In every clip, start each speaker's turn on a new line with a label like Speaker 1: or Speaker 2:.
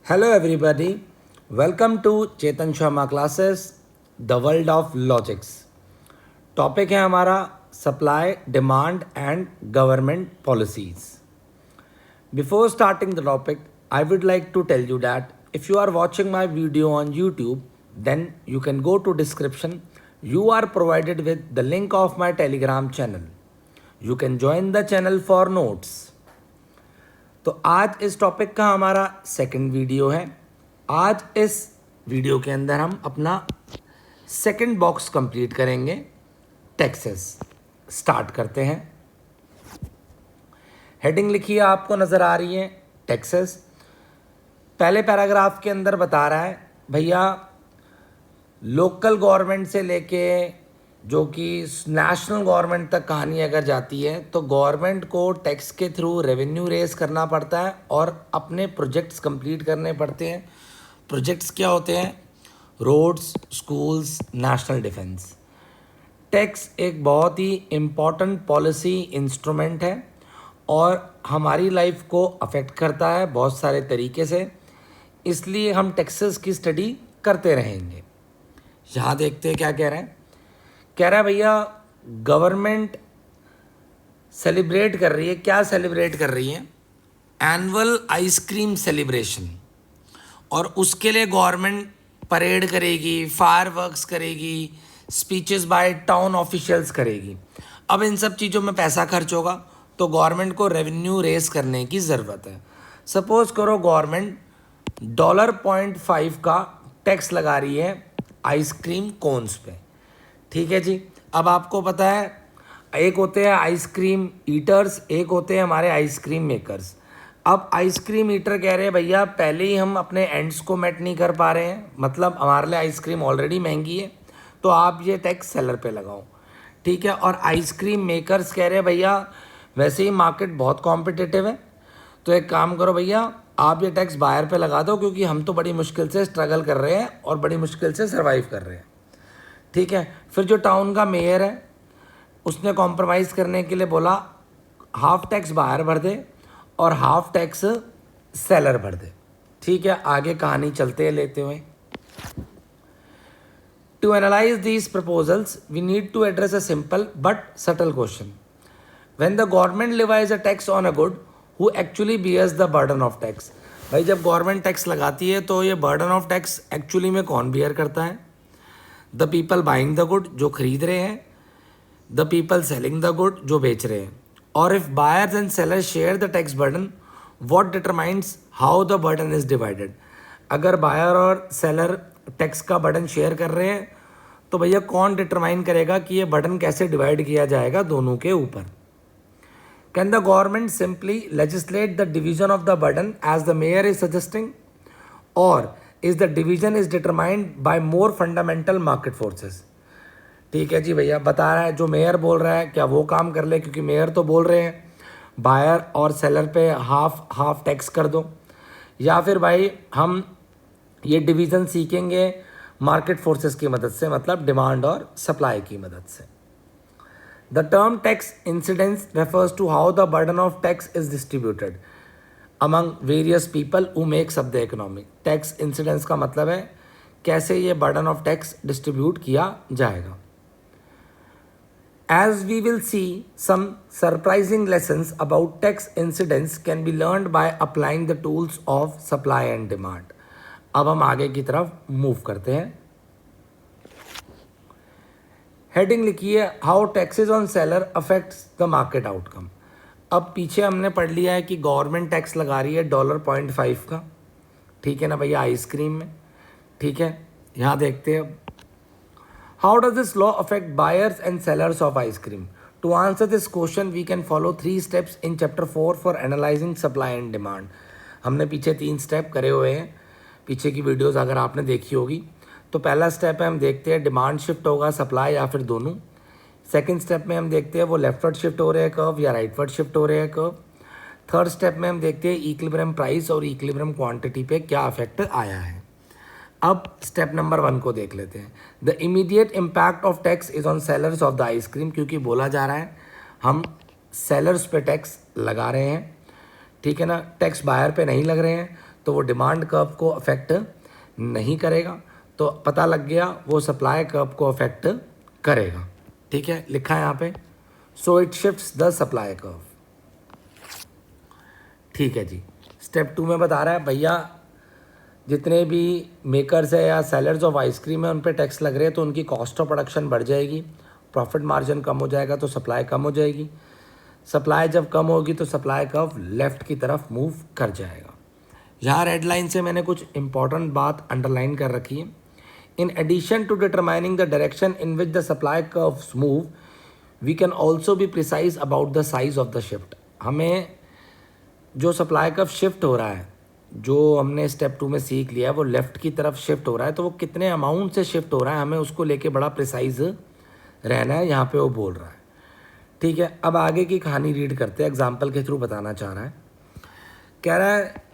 Speaker 1: Hello everybody, welcome to Chetan Sharma classes, The World of Logics. Topic है हमारा supply, demand and government policies. Before starting the topic, I would like to tell you that if you are watching my video on YouTube, then you can go to description. You are provided with the link of my Telegram channel. You can join the channel for notes. तो आज इस topic का हमारा second video है. आज इस video के अंदर हम अपना सेकंड बॉक्स कंप्लीट करेंगे, टैक्सेस. स्टार्ट करते हैं. हेडिंग लिखिए, आपको नज़र आ रही है टैक्सेस. पहले पैराग्राफ के अंदर बता रहा है भैया लोकल गवर्नमेंट से लेके जो कि नेशनल गवर्नमेंट तक कहानी अगर जाती है तो गवर्नमेंट को टैक्स के थ्रू रेवेन्यू रेज करना पड़ता है और अपने प्रोजेक्ट्स कंप्लीट करने पड़ते हैं. प्रोजेक्ट्स क्या होते हैं? Roads, schools, national defence. Tax एक बहुत ही इम्पॉर्टेंट पॉलिसी इंस्ट्रूमेंट है और हमारी लाइफ को अफेक्ट करता है बहुत सारे तरीके से. इसलिए हम टैक्सेस की स्टडी करते रहेंगे. यहाँ देखते हैं क्या कह रहे हैं. कह रहा है भैया गवर्नमेंट सेलिब्रेट कर रही है. क्या सेलिब्रेट कर रही है? Annual ice cream celebration. और उसके लिए गवर्नमेंट परेड करेगी, फायरवर्क्स करेगी, स्पीचेस बाय टाउन ऑफिशियल्स करेगी. अब इन सब चीज़ों में पैसा खर्च होगा तो गवर्नमेंट को रेवेन्यू रेस करने की ज़रूरत है. सपोज करो गवर्नमेंट $0.5 का टैक्स लगा रही है आइसक्रीम कोन्स पे. ठीक है जी. अब आपको पता है एक होते हैं आइसक्रीम ईटर्स, एक होते हैं हमारे आइसक्रीम मेकर्स. अब आइसक्रीम ईटर कह रहे हैं भैया पहले ही हम अपने एंड्स को मेट नहीं कर पा रहे हैं, मतलब हमारे लिए आइसक्रीम ऑलरेडी महंगी है तो आप ये टैक्स सेलर पे लगाओ. ठीक है. और आइसक्रीम मेकर्स कह रहे हैं भैया वैसे ही मार्केट बहुत कॉम्पिटिटिव है तो एक काम करो भैया आप ये टैक्स बायर पे लगा दो क्योंकि हम तो बड़ी मुश्किल से स्ट्रगल कर रहे हैं और बड़ी मुश्किल से सर्वाइव कर रहे हैं. ठीक है. फिर जो टाउन का मेयर है उसने कॉम्प्रोमाइज़ करने के लिए बोला हाफ टैक्स बाहर भर दे और हाफ टैक्स सेलर भर दे. ठीक है. आगे कहानी चलते हैं लेते हुए. To analyse these proposals we need to address a simple but subtle question. When the government levies a tax on a good who actually bears the burden of tax. भाई जब गवर्नमेंट टैक्स लगाती है तो ये burden of tax actually में कौन beer करता है? The people buying the good, जो खरीद रहे हैं. The people selling the good, जो बेच रहे हैं. और if buyers and sellers share the tax burden what determines how the burden is divided. अगर बायर और सेलर टैक्स का बर्डन शेयर कर रहे हैं तो भैया कौन डिटरमाइन करेगा कि ये बर्डन कैसे डिवाइड किया जाएगा दोनों के ऊपर. Can the government simply legislate the division of the burden as the mayor is suggesting or is the division is determined by more fundamental market forces. ठीक है जी भैया. बता रहा है जो मेयर बोल रहा है क्या वो काम कर ले, क्योंकि मेयर तो बोल रहे हैं बायर और सेलर पे हाफ टैक्स कर दो, या फिर भाई हम ये डिवीज़न सीखेंगे मार्केट फोर्सेस की मदद से, मतलब डिमांड और सप्लाई की मदद से. The term tax incidence refers to how the burden of tax is distributed among various people who makes up the economy. Tax incidence का मतलब है कैसे ये बर्डन ऑफ टैक्स डिस्ट्रीब्यूट किया जाएगा. As we will see, some surprising lessons about tax incidence can be learned by applying the tools of supply and demand. अब हम आगे की तरफ मूव करते हैं. हेडिंग लिखिए how taxes on seller affects the market outcome. अब पीछे हमने पढ़ लिया है कि गवर्नमेंट टैक्स लगा रही है $0.5 का. ठीक है ना भैया आइसक्रीम में. ठीक है. यहाँ देखते हैं how does this law affect buyers and sellers of ice cream. To answer this question we can follow 3 steps in chapter 4 for analyzing supply and demand. हमने पीछे 3 स्टेप करे हुए हैं. पीछे की वीडियोस अगर आपने देखी होगी तो पहला स्टेप है हम देखते हैं डिमांड शिफ्ट होगा सप्लाई या फिर दोनों. सेकंड स्टेप में हम देखते हैं वो लेफ्टवर्ड शिफ्ट हो रहे हैं कर्व या राइटवर्ड शिफ्ट हो रहे हैं कर्व. थर्ड स्टेप में हम देखते हैं इक्विलिब्रियम प्राइस और इक्विलिब्रियम क्वांटिटी पे क्या इफेक्ट आया है. अब स्टेप नंबर 1 को देख लेते हैं. The immediate impact of tax is on sellers of the ice cream, क्योंकि बोला जा रहा है हम सेलर्स पे टैक्स लगा रहे हैं. ठीक है ना, टैक्स बायर पे नहीं लग रहे हैं, तो वो डिमांड कर्व को अफेक्ट नहीं करेगा। तो पता लग गया वो सप्लाई कर्व को अफेक्ट करेगा। ठीक है, लिखा है यहाँ पे, so it shifts the supply curve. ठीक है जी। स्टेप 2 में बता रहा है भैया जितने भी मेकर्स है या सेलर्स ऑफ आइसक्रीम है उन पे टैक्स लग रहे हैं तो उनकी कॉस्ट ऑफ प्रोडक्शन बढ़ जाएगी, प्रॉफिट मार्जिन कम हो जाएगा तो सप्लाई कम हो जाएगी। सप्लाई जब कम होगी तो सप्लाई कर्व लेफ़्ट की तरफ मूव कर जाएगा। यहाँ रेड लाइन से मैंने कुछ इंपॉर्टेंट बात अंडरलाइन कर रखी है। In addition to determining the direction in which the supply curves move, we can also be precise about the size of the shift. हमें जो सप्लाई कर्व शिफ्ट हो रहा है, जो हमने स्टेप 2 में सीख लिया है, वो लेफ़्ट की तरफ शिफ्ट हो रहा है, तो वो कितने अमाउंट से शिफ्ट हो रहा है हमें उसको लेके बड़ा प्रिसाइज रहना है, यहाँ पे वो बोल रहा है। ठीक है, अब आगे की कहानी रीड करते हैं, एग्जाम्पल के थ्रू बताना चाह रहा है। कह रहा है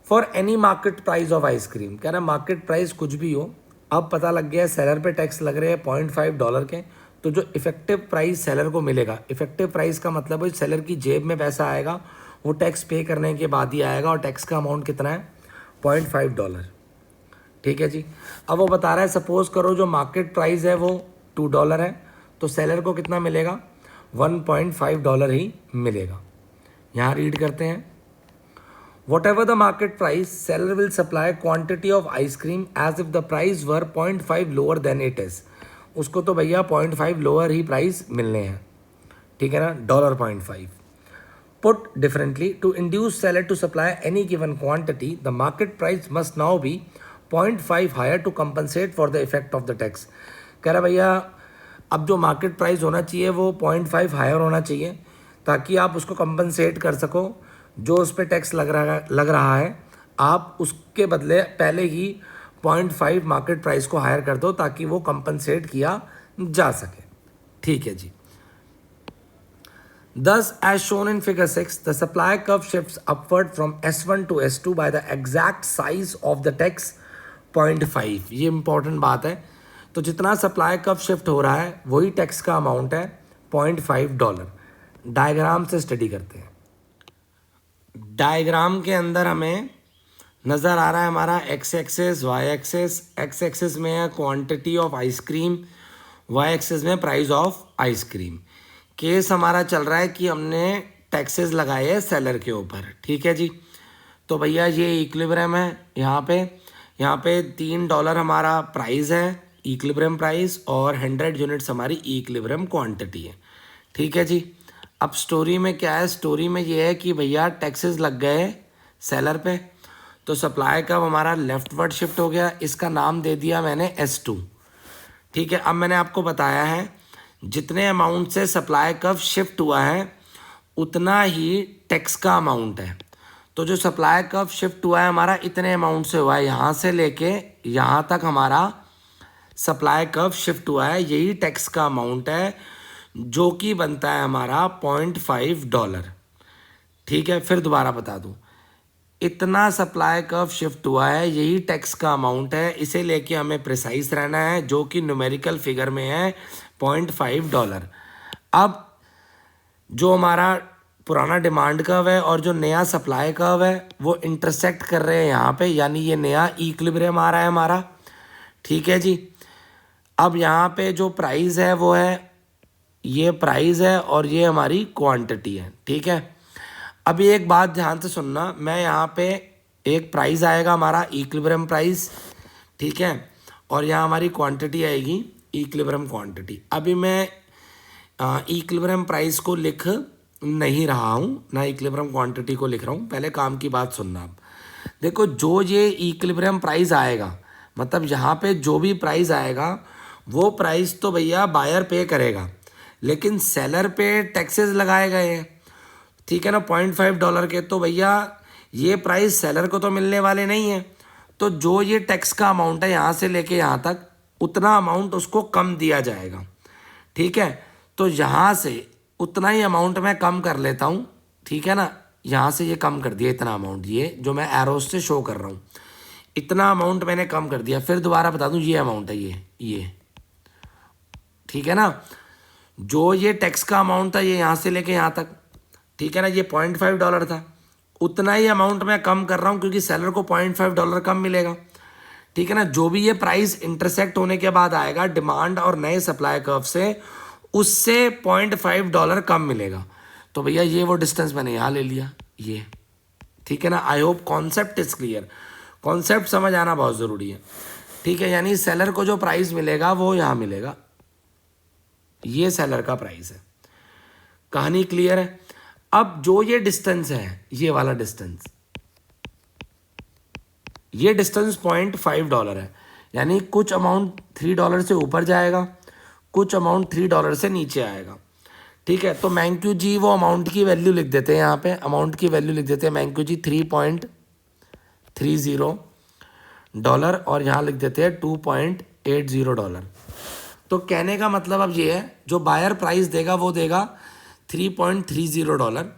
Speaker 1: for any market price of ice cream, कह रहा है मार्केट प्राइस कुछ भी हो, अब पता लग गया है सेलर पे टैक्स लग रहे हैं $0.5 के, तो जो इफेक्टिव प्राइस सेलर को मिलेगा, इफेक्टिव प्राइस का मतलब है सेलर की जेब में पैसा आएगा, वो टैक्स पे करने के बाद ही आएगा, और टैक्स का अमाउंट कितना है $0.5। ठीक है जी। अब वो बता रहा है सपोज करो जो मार्केट प्राइस है वो $2 है, तो सेलर को कितना मिलेगा, $1.5 ही मिलेगा। यहाँ रीड करते हैं, whatever the market price seller will supply quantity of ice cream as if the price were 0.5 lower than it is. उसको तो भैया 0.5 लोअर ही प्राइस मिलने हैं, ठीक है ना, $0.5। Put differently, to induce seller to supply any given quantity, the market price must now be 0.5 higher to compensate for the effect of the tax। कह रहा भैया अब जो मार्केट प्राइस होना चाहिए वो 0.5 हायर होना चाहिए ताकि आप उसको कंपनसेट कर सको, जो उस पर टैक्स लग रहा है आप उसके बदले पहले ही 0.5 मार्केट प्राइस को हायर कर दो ताकि वो कंपनसेट किया जा सके। ठीक है जी। Thus, as shown in figure 6, the supply curve shifts upward from S1 to S2 by the exact size of the tax 0.5। ये इंपॉर्टेंट बात है। तो जितना सप्लाई कर्व शिफ्ट हो रहा है वही टैक्स का अमाउंट है $0.5। डायग्राम से स्टडी करते हैं। डायग्राम के अंदर हमें नज़र आ रहा है हमारा X axis, Y axis. X axis में है quantity of ice cream, Y axis में प्राइस ऑफ आइसक्रीम। केस हमारा चल रहा है कि हमने टैक्सेस लगाए हैं सेलर के ऊपर। ठीक है जी। तो भैया ये इक्विलिब्रियम है, यहाँ पे $3 हमारा प्राइस है, इक्विलिब्रियम प्राइस, और 100 यूनिट्स हमारी इक्विलिब्रियम क्वांटिटी है। ठीक है जी। अब स्टोरी में क्या है, स्टोरी में ये है कि भैया टैक्सेस लग गए सेलर पे, तो सप्लाई का हमारा लेफ्टवर्ड शिफ्ट हो गया, इसका नाम दे दिया मैंने S2। ठीक है। अब मैंने आपको बताया है जितने अमाउंट से सप्लाई कर्व शिफ्ट हुआ है उतना ही टैक्स का अमाउंट है। तो जो सप्लाई कर्व शिफ्ट हुआ है हमारा इतने अमाउंट से हुआ है, यहाँ से लेके यहाँ तक हमारा सप्लाई कर्व शिफ्ट हुआ है, यही टैक्स का अमाउंट है जो कि बनता है हमारा $0.5। ठीक है, फिर दोबारा बता दूँ, इतना सप्लाई कर्व शिफ्ट हुआ है यही टैक्स का अमाउंट है, इसे लेके हमें प्रिसाइज रहना है, जो कि न्यूमेरिकल फिगर में है $0.5। अब जो हमारा पुराना डिमांड कर्व है और जो नया सप्लाई कर्व है वो इंटरसेक्ट कर रहे हैं यहाँ पे, यानी ये नया इक्विलिब्रियम आ रहा है हमारा। ठीक है जी। अब यहाँ पे जो प्राइस है वो है, ये प्राइस है और ये हमारी क्वांटिटी है। ठीक है। अभी एक बात ध्यान से सुनना, मैं यहाँ पे एक प्राइस आएगा हमारा इक्विलिब्रियम प्राइस, ठीक है, और यहाँ हमारी क्वांटिटी आएगी इक्विलिब्रियम क्वांटिटी। अभी मैं इक्विलिब्रियम प्राइस को लिख नहीं रहा हूँ, ना इक्विलिब्रियम क्वांटिटी को लिख रहा हूँ। पहले काम की बात सुनना। आप देखो, जो ये इक्विलिब्रियम प्राइस आएगा, मतलब यहाँ पे जो भी प्राइस आएगा वो प्राइस तो भैया बायर पे करेगा, लेकिन सेलर पे टैक्सेस लगाए गए हैं। ठीक है ना, $0.5 के, तो भैया ये प्राइस सेलर को तो मिलने वाले नहीं है, तो जो ये टैक्स का अमाउंट है यहाँ से लेके यहाँ तक उतना अमाउंट उसको कम दिया जाएगा। ठीक है, तो यहाँ से उतना ही अमाउंट मैं कम कर लेता हूँ। ठीक है ना, यहाँ से ये कम कर दिया इतना अमाउंट, ये जो मैं एरोस से शो कर रहा हूँ इतना अमाउंट मैंने कम कर दिया। फिर दोबारा बता दूँ, ये अमाउंट है ये। ठीक है ना, जो ये टैक्स का अमाउंट था ये यहाँ से लेके यहाँ तक, ठीक है ना, ये $0.5 था, उतना ही अमाउंट मैं कम कर रहा हूँ क्योंकि सेलर को $0.5 कम मिलेगा, ठीक है ना। जो भी ये प्राइस इंटरसेक्ट होने के बाद आएगा डिमांड और नए सप्लाई कर्व से, उससे $0.5 कम मिलेगा। तो भैया ये वो डिस्टेंस मैंने यहाँ ले लिया, ये, ठीक है ना। आई hope concept is clear, concept समझ आना बहुत ज़रूरी है, ठीक है। यानी सेलर को जो प्राइस मिलेगा वो यहाँ मिलेगा, ये सेलर का प्राइस है। कहानी क्लियर है। अब जो ये डिस्टेंस है, ये वाला डिस्टेंस, ये डिस्टेंस $0.5 है, यानी कुछ अमाउंट $3 से ऊपर जाएगा, कुछ अमाउंट $3 से नीचे आएगा, ठीक है। तो मैंक्यू जी वो अमाउंट की वैल्यू लिख देते हैं, यहाँ पे अमाउंट की वैल्यू लिख देते हैं मैंक्यू जी $3.30 और यहाँ लिख देते हैं $2.80। तो कहने का मतलब अब ये है, जो बायर प्राइस देगा वो देगा $3.30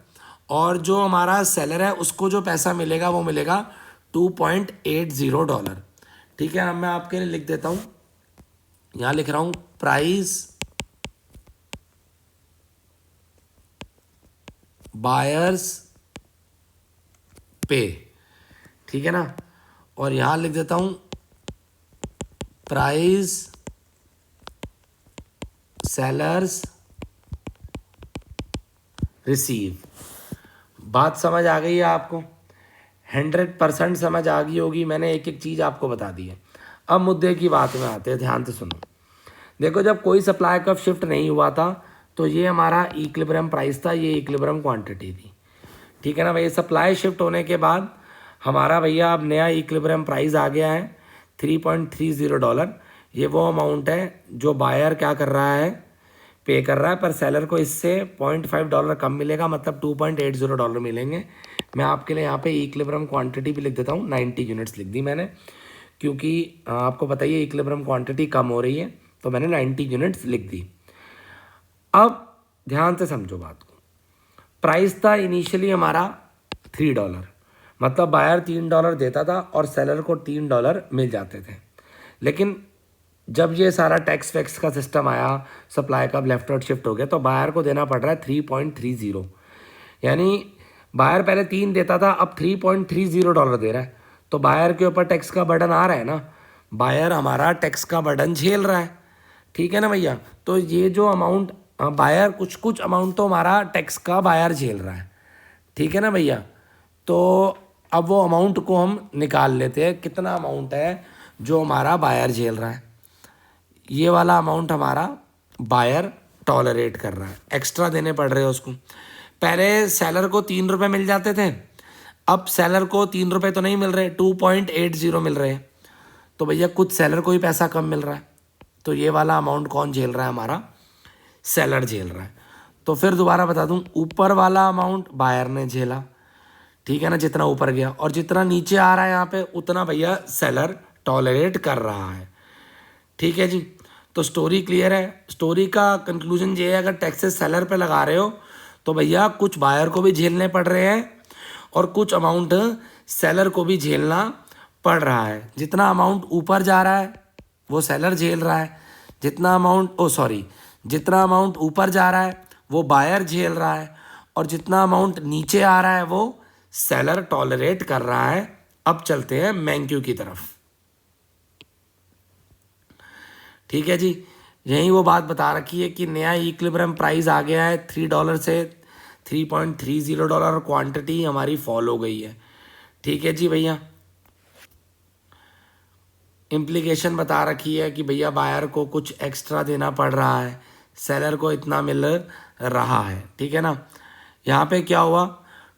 Speaker 1: और जो हमारा सेलर है उसको जो पैसा मिलेगा वो मिलेगा $2.80, ठीक है। अब मैं आपके लिए लिख देता हूँ, यहाँ लिख रहा हूँ प्राइस बायर्स पे, ठीक है ना, और यहाँ लिख देता हूँ प्राइस सेलर्स रिसीव। बात समझ आ गई है आपको? 100% समझ आ गई होगी, मैंने एक एक चीज़ आपको बता दी है। अब मुद्दे की बात में आते हैं, ध्यान से सुनो। देखो, जब कोई सप्लाई कर्व शिफ्ट नहीं हुआ था तो ये हमारा इक्विलिब्रियम प्राइस था, ये इक्विलिब्रियम क्वांटिटी थी, ठीक है ना भैया। सप्लाई शिफ्ट होने के बाद हमारा भैया अब नया इक्विलिब्रियम प्राइस आ गया है $3.30। ये वो अमाउंट है जो बायर क्या कर रहा है, पे कर रहा है, पर सेलर को इससे $0.5 कम मिलेगा, मतलब $2.80 मिलेंगे। मैं आपके लिए यहाँ पे इक्विलिब्रियम क्वांटिटी भी लिख देता हूँ, 90 यूनिट्स लिख दी मैंने, क्योंकि आपको बताइए इक्विलिब्रियम क्वांटिटी कम हो रही है, तो मैंने 90 यूनिट्स लिख दी। अब ध्यान से समझो बात को। प्राइस था इनिशियली हमारा $3, मतलब बायर $3 देता था और सेलर को $3 मिल जाते थे। लेकिन जब ये सारा टैक्स वैक्स का सिस्टम आया, सप्लाई का लेफ्टवर्ड शिफ्ट हो गया, तो बायर को देना पड़ रहा है 3.30, यानी बायर पहले 3 देता था, अब $3.30 दे रहा है। तो बायर के ऊपर टैक्स का बर्डन आ रहा है ना, बायर हमारा टैक्स का बर्डन झेल रहा है, ठीक है ना भैया। तो ये जो अमाउंट बायर, कुछ अमाउंट तो हमारा टैक्स का बायर झेल रहा है, ठीक है ना भैया। तो अब वो अमाउंट को हम निकाल लेते हैं, कितना अमाउंट है जो हमारा बायर झेल रहा है। ये वाला अमाउंट हमारा बायर टॉलरेट कर रहा है, एक्स्ट्रा देने पड़ रहे हैं उसको। पहले सेलर को $3 मिल जाते थे, अब सेलर को $3 तो नहीं मिल रहे, 2.80 मिल रहे हैं। तो भैया कुछ सेलर को ही पैसा कम मिल रहा है, तो ये वाला अमाउंट कौन झेल रहा है, हमारा सेलर झेल रहा है। तो फिर दोबारा बता दूं, ऊपर वाला अमाउंट बायर ने झेला, ठीक है ना, जितना ऊपर गया, और जितना नीचे आ रहा है यहाँ पे उतना भैया सेलर टॉलरेट कर रहा है, ठीक है जी। तो स्टोरी क्लियर है। स्टोरी का कंक्लूजन ये है, अगर टैक्सेस सेलर पे लगा रहे हो तो भैया कुछ बायर को भी झेलने पड़ रहे हैं और कुछ अमाउंट सेलर को भी झेलना पड़ रहा है। जितना अमाउंट ऊपर जा रहा है वो सेलर झेल रहा है, जितना अमाउंट ऊपर जा रहा है वो बायर झेल रहा है, और जितना अमाउंट नीचे आ रहा है वो सेलर टॉलरेट कर रहा है। अब चलते हैं मैंक्यू की तरफ, ठीक है जी। यही वो बात बता रखी है कि नया इक्विलिब्रियम प्राइस आ गया है $3 से $3.30, और क्वांटिटी हमारी फॉल हो गई है, ठीक है जी भैया। इम्प्लीकेशन बता रखी है कि भैया बायर को कुछ एक्स्ट्रा देना पड़ रहा है, सेलर को इतना मिल रहा है, ठीक है ना। यहाँ पे क्या हुआ,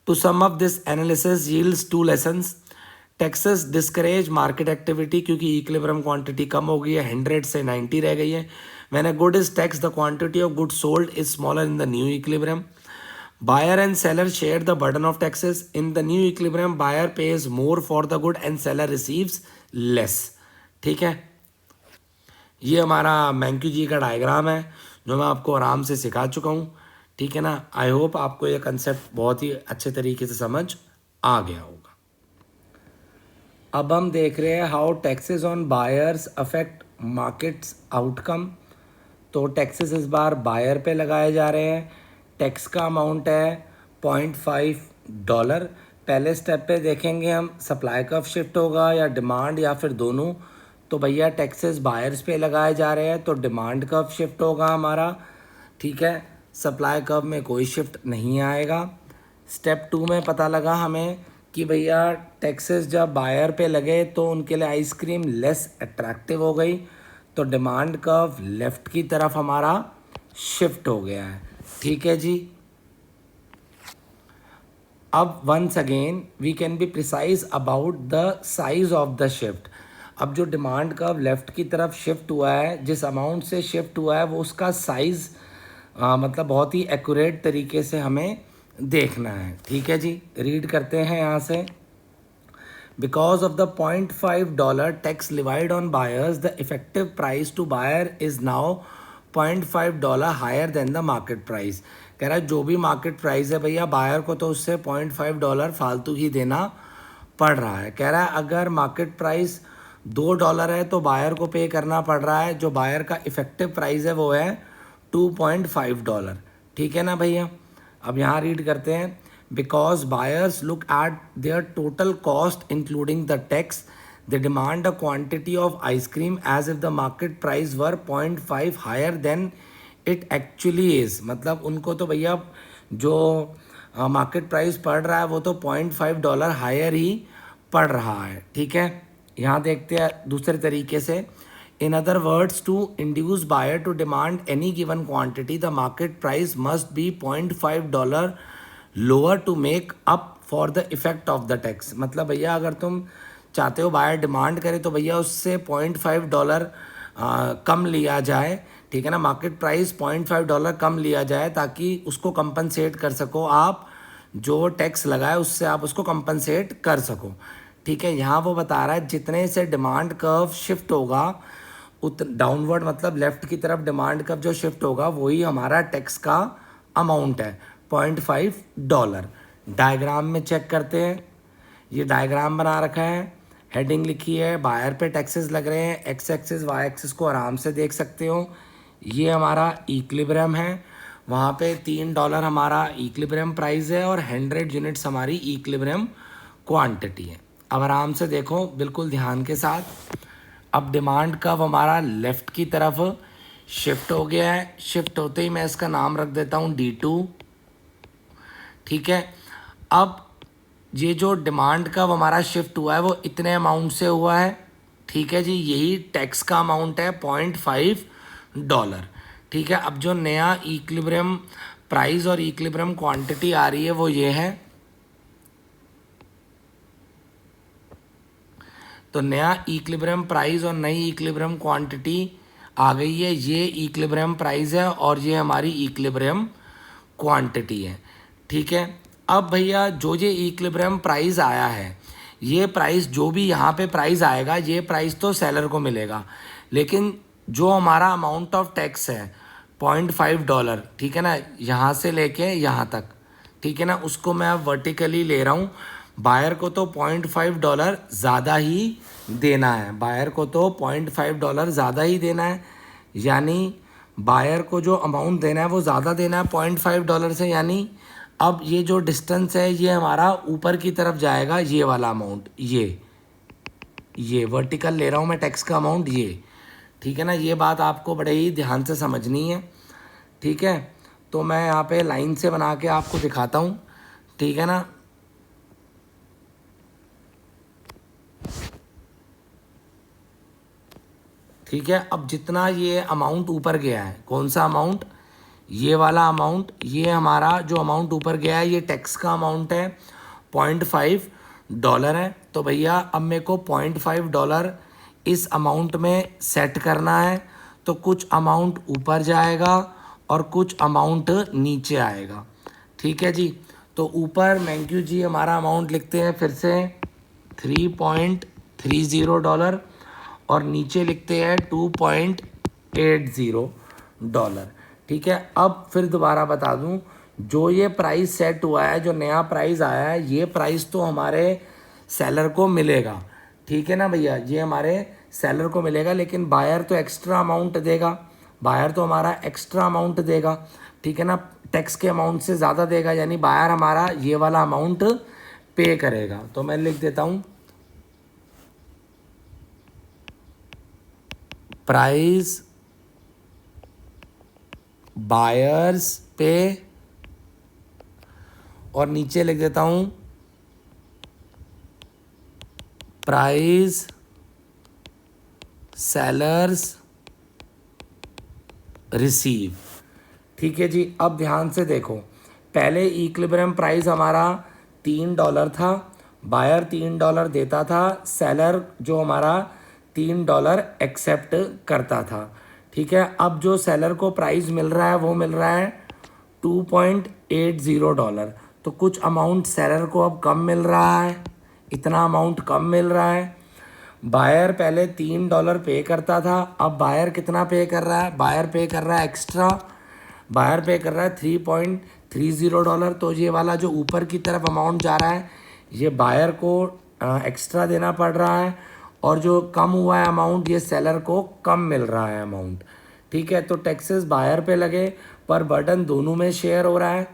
Speaker 1: to sum up this analysis yields 2 lessons. Taxes discourage market activity, क्योंकि इक्विलिब्रियम क्वांटिटी कम हो गई है, 100 से 90 रह गई है। When a good is tax, the quantity of good sold is smaller in the new equilibrium. Buyer and seller share the burden of taxes. In the new equilibrium, buyer pays more for the good and seller receives less, ठीक है। ये हमारा मैंक्यू जी का diagram है जो मैं आपको आराम से सिखा चुका हूँ, ठीक है ना। आई होप आपको ये कंसेप्ट बहुत ही अच्छे तरीके से समझ आ गया होगा। अब हम देख रहे हैं how taxes on buyers affect markets outcome. तो टैक्सेस इस बार बायर पे लगाए जा रहे हैं। टैक्स का अमाउंट है $0.5, पहले स्टेप पे देखेंगे हम सप्लाई कर्व शिफ्ट होगा या डिमांड या फिर दोनों। तो भैया टैक्सेस बायर्स पे लगाए जा रहे हैं तो डिमांड कर्व शिफ्ट होगा हमारा, ठीक है। सप्लाई कर्व में कोई शिफ्ट नहीं आएगा। स्टेप 2 में पता लगा हमें कि भैया टैक्सेस जब बायर पे लगे तो उनके लिए आइसक्रीम लेस अट्रैक्टिव हो गई, तो डिमांड कर्व लेफ़्ट की तरफ हमारा शिफ्ट हो गया है, ठीक है जी। अब once again we can be precise about the size of the shift. अब जो डिमांड कर्व लेफ़्ट की तरफ शिफ्ट हुआ है, जिस अमाउंट से शिफ्ट हुआ है वो उसका साइज़ मतलब बहुत ही एक्यूरेट तरीके से हमें देखना है, ठीक है जी। रीड करते हैं यहाँ से। Because of the $0.5 tax levied on buyers, the effective price to buyer is now $0.5 higher than the market price। कह रहा है जो भी मार्केट प्राइस है भैया बायर को तो उससे $0.5 फालतू ही देना पड़ रहा है। कह रहा है अगर मार्केट प्राइस $2 है तो बायर को पे करना पड़ रहा है, जो बायर का इफेक्टिव प्राइस है वो है $2.5, ठीक है ना भैया। अब यहाँ रीड करते हैं। Because buyers look at their total cost including the tax, they demand a quantity of ice cream as if the market price were 0.5 higher than it actually is। मतलब उनको तो भैया जो मार्केट प्राइस पड़ रहा है वो तो $0.5 हायर ही पड़ रहा है, ठीक है। यहाँ देखते हैं दूसरे तरीके से। In other words, to induce buyer to demand any given quantity, the market price must be $0.5 lower to make up for the effect of the tax. मतलब भैया अगर तुम चाहते हो बायर डिमांड करे तो भैया उससे $0.5 कम लिया जाए, ठीक है ना। मार्केट प्राइस $0.5 कम लिया जाए ताकि उसको कंपनसेट कर सको आप, जो टैक्स लगाए उससे आप उसको कंपनसेट कर सको, ठीक है। यहाँ वो बता रहा है जितने से डिमांड कर्व शिफ्ट होगा डाउनवर्ड, मतलब लेफ़्ट की तरफ डिमांड कर्व जो शिफ्ट होगा वही हमारा टैक्स का अमाउंट है, $0.5। डायग्राम में चेक करते हैं। ये डायग्राम बना रखा है, हेडिंग लिखी है, बायर पे टैक्सेस लग रहे हैं, एक्स एक्सिस वाई एक्सिस को आराम से देख सकते हो। ये हमारा इक्विलिब्रियम है, वहाँ पे $3 हमारा इक्विलिब्रियम प्राइस है और 100 यूनिट्स हमारी इक्विलिब्रियम क्वांटिटी है। अब आराम से देखो बिल्कुल ध्यान के साथ। अब डिमांड कर्व हमारा लेफ़्ट की तरफ शिफ्ट हो गया है। शिफ्ट होते ही मैं इसका नाम रख देता हूँ D2, ठीक है। अब ये जो डिमांड का हमारा शिफ्ट हुआ है वो इतने अमाउंट से हुआ है, ठीक है जी। यही टैक्स का अमाउंट है $0.5, ठीक है। अब जो नया इक्विलिब्रियम प्राइस और इक्विलिब्रियम क्वांटिटी आ रही है वो ये है। तो नया इक्विलिब्रियम प्राइस और नई इक्विलिब्रियम क्वांटिटी आ गई है। ये इक्विलिब्रियम प्राइस है और ये हमारी इक्विलिब्रियम क्वांटिटी है, ठीक है। अब भैया जो ये इक्विलिब्रियम प्राइस आया है, ये प्राइस जो भी यहाँ पे प्राइस आएगा ये प्राइस तो सेलर को मिलेगा, लेकिन जो हमारा अमाउंट ऑफ टैक्स है $0.5, ठीक है ना, यहाँ से लेके यहाँ तक, ठीक है ना, उसको मैं अब वर्टिकली ले रहा हूँ। बायर को तो $0.5 ज़्यादा ही देना है, बायर को तो $0.5 ज़्यादा ही देना है, यानी बायर को जो अमाउंट देना है वो ज़्यादा देना है $0.5 से। यानी अब ये जो डिस्टेंस है ये हमारा ऊपर की तरफ जाएगा, ये वाला अमाउंट, ये वर्टिकल ले रहा हूँ मैं टैक्स का अमाउंट, ये, ठीक है ना। ये बात आपको बड़े ही ध्यान से समझनी है, ठीक है। तो मैं यहाँ पे लाइन से बना के आपको दिखाता हूँ, ठीक है ना। ठीक है, अब जितना ये अमाउंट ऊपर गया है, कौन सा अमाउंट, ये वाला अमाउंट, ये हमारा जो अमाउंट ऊपर गया है ये टैक्स का अमाउंट है, $0.5 है। तो भैया अब मेरे को $0.5 इस अमाउंट में सेट करना है, तो कुछ अमाउंट ऊपर जाएगा और कुछ अमाउंट नीचे आएगा, ठीक है जी। तो ऊपर मैंक्यू जी हमारा अमाउंट लिखते हैं फिर से $3.30 और नीचे लिखते हैं $2.80, ठीक है। अब फिर दोबारा बता दूं, जो ये प्राइस सेट हुआ है, जो नया प्राइस आया है, ये प्राइस तो हमारे सेलर को मिलेगा, ठीक है ना भैया, ये हमारे सेलर को मिलेगा, लेकिन बायर तो एक्स्ट्रा अमाउंट देगा, बायर तो हमारा एक्स्ट्रा अमाउंट देगा, ठीक है ना, टैक्स के अमाउंट से ज़्यादा देगा, यानी बायर हमारा ये वाला अमाउंट पे करेगा। तो मैं लिख देता हूँ प्राइस बायर्स पे, और नीचे लिख देता हूँ प्राइस सेलर्स रिसीव। ठीक है जी। अब ध्यान से देखो, पहले इक्विलिब्रियम प्राइस हमारा $3 था, बायर $3 देता था, सेलर जो हमारा $3 एक्सेप्ट करता था। ठीक है। अब जो सेलर को प्राइस मिल रहा है वो मिल रहा है $2.80। तो कुछ अमाउंट सेलर को अब कम मिल रहा है, इतना अमाउंट कम मिल रहा है। बायर पहले $3 पे करता था, अब बायर कितना पे कर रहा है, बायर पे कर रहा है एक्स्ट्रा, बायर पे कर रहा है $3.30। तो ये वाला जो ऊपर की तरफ अमाउंट जा रहा है ये बायर को एक्स्ट्रा देना पड़ रहा है, और जो कम हुआ है अमाउंट ये सेलर को कम मिल रहा है अमाउंट। ठीक है। तो टैक्सेस बायर पे लगे पर बर्डन दोनों में शेयर हो रहा है।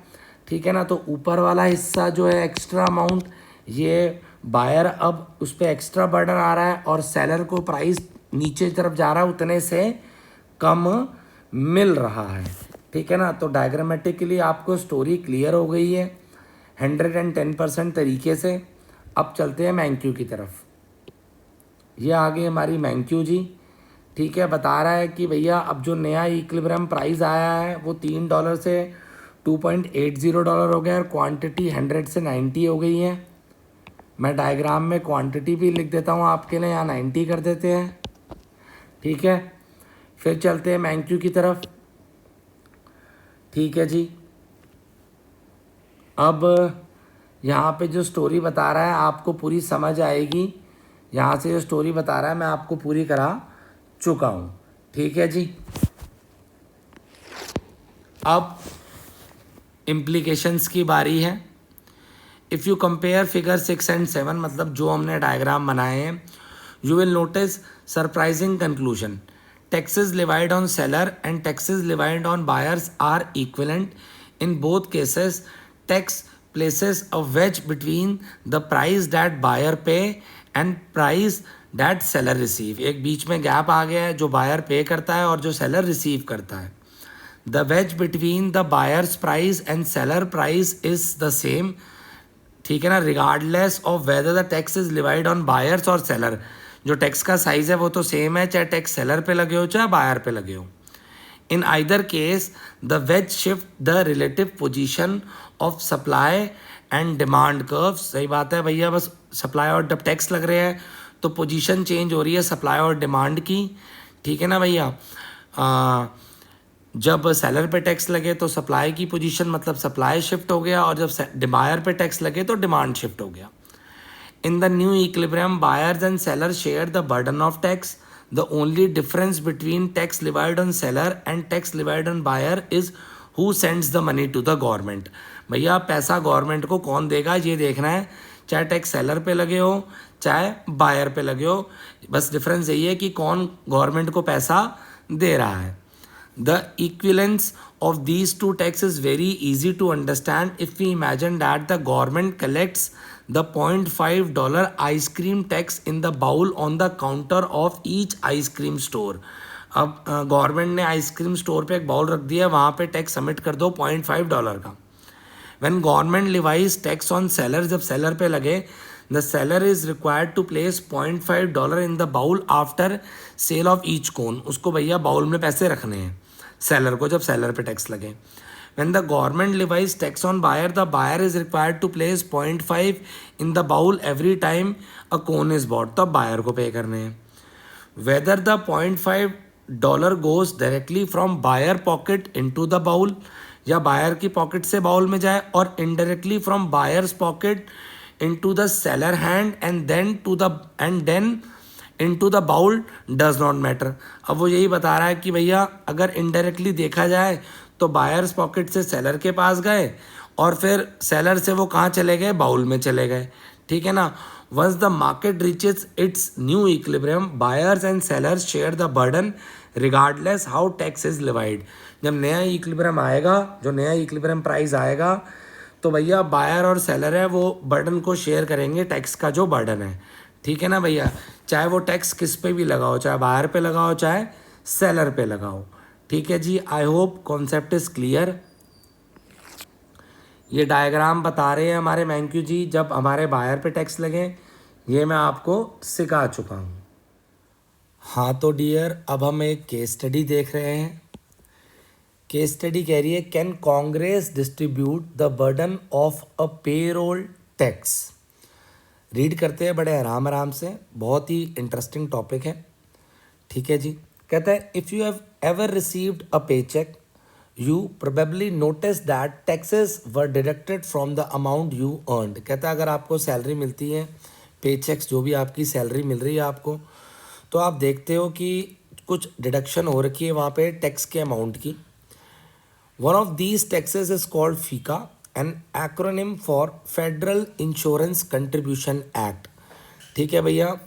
Speaker 1: ठीक है ना। तो ऊपर वाला हिस्सा जो है एक्स्ट्रा अमाउंट, ये बायर अब उस पर एक्स्ट्रा बर्डन आ रहा है, और सेलर को प्राइस नीचे की तरफ जा रहा है उतने से कम मिल रहा है। ठीक है ना। तो डायग्रामेटिकली आपको स्टोरी क्लियर हो गई है 110% तरीके से। अब चलते हैं मैंक्यू की तरफ। ये आ गई हमारी मैंक्यू जी। ठीक है। बता रहा है कि भैया अब जो नया इक्विलिब्रियम प्राइस आया है वो $3 से $2.80 हो गया, और क्वांटिटी 100 से 90 हो गई है। मैं डायग्राम में क्वांटिटी भी लिख देता हूँ आपके लिए, यहाँ 90 कर देते हैं। ठीक है। फिर चलते हैं मैंक्यू की तरफ। ठीक है जी। अब यहाँ पे जो स्टोरी बता रहा है आपको पूरी समझ आएगी, यहाँ से जो स्टोरी बता रहा है मैं आपको पूरी करा चुका हूँ। ठीक है जी। अब इम्प्लीकेशंस की बारी है। If you compare figure 6 and 7, मतलब जो हमने डायग्राम बनाए हैं, you will notice surprising conclusion. Taxes levied on seller and taxes levied on buyers are equivalent. In both cases tax places a wedge between the price that buyer pay and price that seller receive। एक बीच में gap आ गया है, जो buyer पे करता है और जो सेलर रिसीव करता है। The wedge between the buyer's price and seller price is the same। ठीक है ना, regardless of weather the tax is levied on buyers or seller. जो टैक्स का साइज है वो तो सेम है, चाहे टैक्स सेलर पे लगे हो चाहे बायर पे लगे हो। In either case the ways shift the relative position of supply and demand curve. सही बात है भैया, बस सप्लाई और जब टैक्स लग रहे हैं तो पोजीशन चेंज हो रही है सप्लाई और डिमांड की। ठीक है ना भैया। जब सेलर पे टैक्स लगे तो सप्लाई की पोजीशन मतलब सप्लाई शिफ्ट हो गया, और जब बायर पे टैक्स लगे तो डिमांड शिफ्ट हो गया। In the new equilibrium buyers and seller share the burden of tax. The only difference between tax levied on seller and tax levied on buyer is who sends the money to the government. भैया पैसा government को कौन देगा ये देखना है, चाहे tax seller पे लगे हो चाहे बायर पे लगे हो। बस डिफरेंस यही है कि कौन गवर्नमेंट को पैसा दे रहा है। The equivalence of these two taxes is very easy to understand if we imagine that the government collects the $0.5 ice cream tax in the bowl on the counter of each ice cream store। अब government ने ice cream store पे एक bowl रख दिया, वहाँ पे tax submit कर दो $0.5 का। When government levies tax on seller, जब सेलर पे लगे, the seller is required to place $0.5 in the bowl after sale of each cone। उसको भैया बाउल में पैसे रखने हैं सेलर को जब सेलर पे टैक्स लगे। When the government levies tax on buyer, the buyer is required to place 0.5 in the bowl every time a cone is bought। तब बायर को पे करने हैं। Whether the $0.5 goes directly from buyer pocket into the bowl, या buyer की pocket से bowl में जाए, और indirectly from buyers pocket into the seller hand and then into the bowl, does not matter. अब वो यही बता रहा है कि भैया अगर इनडायरेक्टली देखा जाए तो बायर्स पॉकेट से सेलर के पास गए, और फिर सेलर से वो कहाँ चले गए, बाउल में चले गए। ठीक है ना। Once the market reaches its new equilibrium, buyers and sellers share the burden regardless how tax is levied. जब नया इक्विलिब्रियम आएगा, जो नया इक्विलिब्रियम प्राइस आएगा, तो भैया बायर और सेलर है वो बर्डन को शेयर करेंगे, टैक्स का जो बर्डन है, ठीक है ना भैया। चाहे वो टैक्स किस पे भी लगाओ, चाहे बायर पे लगाओ चाहे सेलर पे लगाओ, ठीक है जी। I hope concept is clear. ये डायग्राम बता रहे हैं हमारे मैंक्यू जी, जब हमारे बायर पे टैक्स लगे, ये मैं आपको सिखा चुका हूँ। हाँ तो डियर, अब हम एक केस स्टडी देख रहे हैं। केस स्टडी कह रही है, can Congress distribute the burden of a payroll tax. Read करते हैं बड़े आराम आराम से, बहुत ही इंटरेस्टिंग टॉपिक है, ठीक है जी। कहता है, if you have ever received a pay check you probably notice that taxes were deducted from the amount you earned. कहता है अगर आपको सैलरी मिलती है, पे चेक्स जो भी आपकी सैलरी मिल रही है आपको, तो आप देखते हो कि कुछ डिडक्शन हो रखी है वहाँ पे टैक्स के अमाउंट की। One of these taxes is called FICA, an acronym for Federal Insurance Contribution Act, ठीक है भैया।